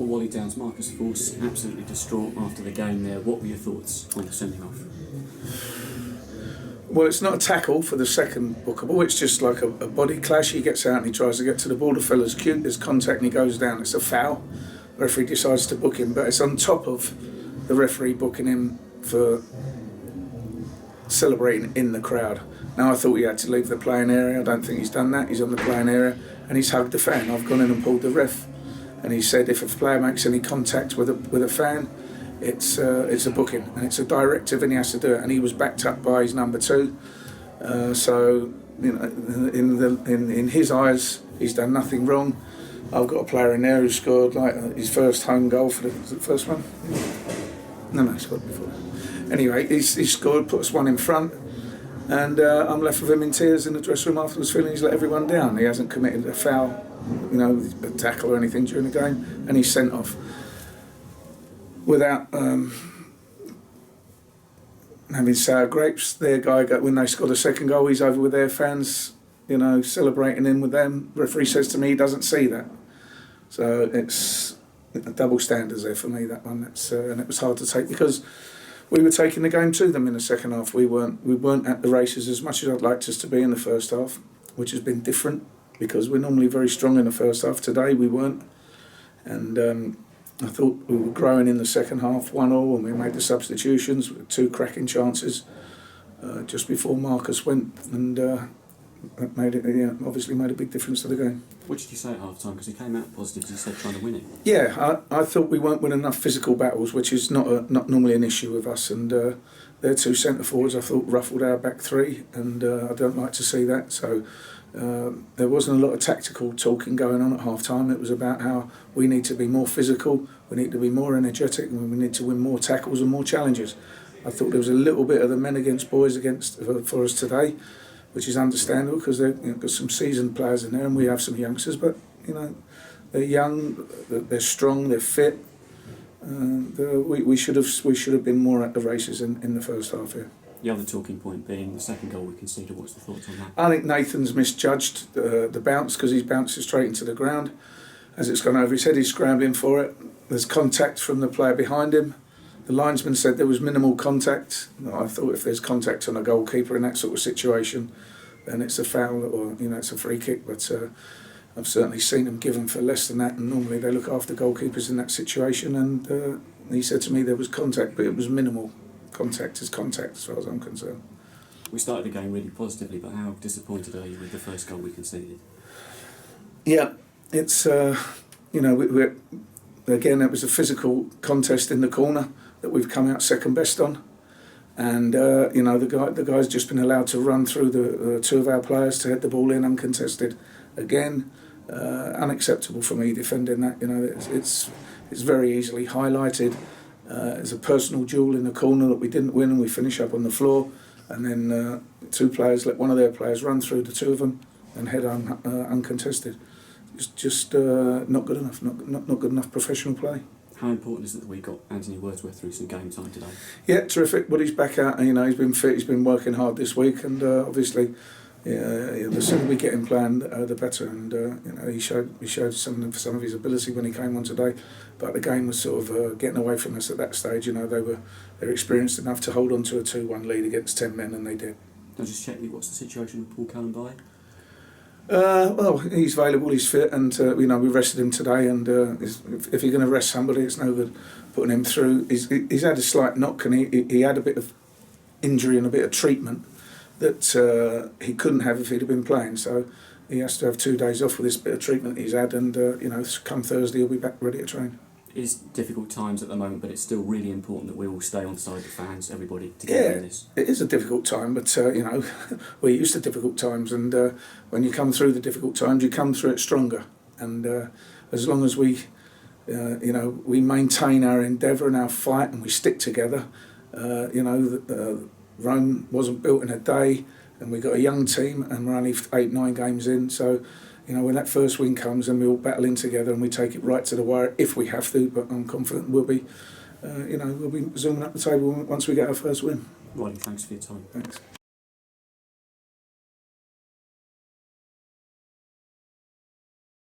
Well, Wally Downes, Marcus, of course, absolutely distraught after the game there. What were your thoughts on the sending off? Well, it's not a tackle for the second booker ball, it's just like a body clash. He gets out and he tries to get to the ball. The fella's cute, there's contact and he goes down. It's a foul. The referee decides to book him, but it's on top of the referee booking him for celebrating in the crowd. Now, I thought he had to leave the playing area. I don't think he's done that. He's on the playing area and he's hugged the fan. I've gone in and pulled the ref, and he said if a player makes any contact with a fan, it's a booking, and it's a directive, and he has to do it. And he was backed up by his number 2. So you know, in his eyes, he's done nothing wrong. I've got a player in there who scored like his first home goal for the first one. No, he scored before. Anyway, he scored, put us one in front, and I'm left with him in tears in the dressing room afterwards, feeling he's let everyone down. He hasn't committed a foul, you know, a tackle or anything during the game, and he's sent off without having sour grapes. Their guy, when they scored a second goal, he's over with their fans, you know, celebrating in with them. The referee says to me he doesn't see that. So it's double standards there for me, that one. And it was hard to take because we were taking the game to them in the second half. We weren't at the races as much as I'd liked us to be in the first half, which has been different because we're normally very strong in the first half. Today we weren't. And I thought we were growing in the second half, 1-1, and we made the substitutions with 2 cracking chances just before Marcus went, and that made it, obviously made a big difference to the game. What did you say at half time? Because he came out positive, you said trying to win it. Yeah, I thought we weren't winning enough physical battles, which is not normally an issue with us, and their 2 centre forwards I thought ruffled our back 3, and I don't like to see that. So there wasn't a lot of tactical talking going on at half time. It was about how we need to be more physical, we need to be more energetic, and we need to win more tackles and more challenges. I thought there was a little bit of the men against boys for us today, which is understandable because they've got some seasoned players in there and we have some youngsters, but you know, they're young, they're strong, they're fit. We should have been more at the races in the first half here. The other talking point being the second goal we conceded. What's the thoughts on that? I think Nathan's misjudged the bounce because he's bounced it straight into the ground. As it's gone over his head, he's scrambling for it. There's contact from the player behind him. The linesman said there was minimal contact. I thought if there's contact on a goalkeeper in that sort of situation, then it's a foul or it's a free kick. But I've certainly seen them given for less than that, and normally they look after goalkeepers in that situation. And he said to me there was contact, but it was minimal. Contact is contact as far as I'm concerned. We started the game really positively, but how disappointed are you with the first goal we conceded? Yeah, it's we're again, it was a physical contest in the corner that we've come out second best on, and the guy's just been allowed to run through the 2 of our players to head the ball in uncontested. Again, unacceptable for me defending that. It's very easily highlighted. It's a personal duel in the corner that we didn't win, and we finish up on the floor, and then 2 players let one of their players run through the 2 of them and head uncontested. It's just not good enough. Not good enough professional play. How important is it that we got Anthony Wordsworth through some game time today? Yeah, terrific. But he's back out. He's been fit. He's been working hard this week, and obviously, the sooner we get him playing, the better. And he showed some of his ability when he came on today. But the game was sort of getting away from us at that stage. They're experienced enough to hold on to a 2-1 lead against 10 men, and they did. I'll just check what's the situation with Paul Callan-By? Well, he's available, he's fit, and we rested him today. And if you're going to rest somebody, it's no good putting him through. He's had a slight knock, and he had a bit of injury and a bit of treatment that he couldn't have if he'd have been playing. So he has to have 2 days off with this bit of treatment he's had, and come Thursday he'll be back ready to train. It's difficult times at the moment, but it's still really important that we all stay on side the fans, everybody, together in this. It is a difficult time, but we're used to difficult times, and when you come through the difficult times, you come through it stronger. And as long as we maintain our endeavour and our fight, and we stick together, Rome wasn't built in a day, and we've got a young team, and we're only 8-9 games in, so. When that first win comes, and we all battle in together and we take it right to the wire if we have to, but I'm confident we'll be zooming up the table once we get our first win. Wally, thanks for your time. Thanks.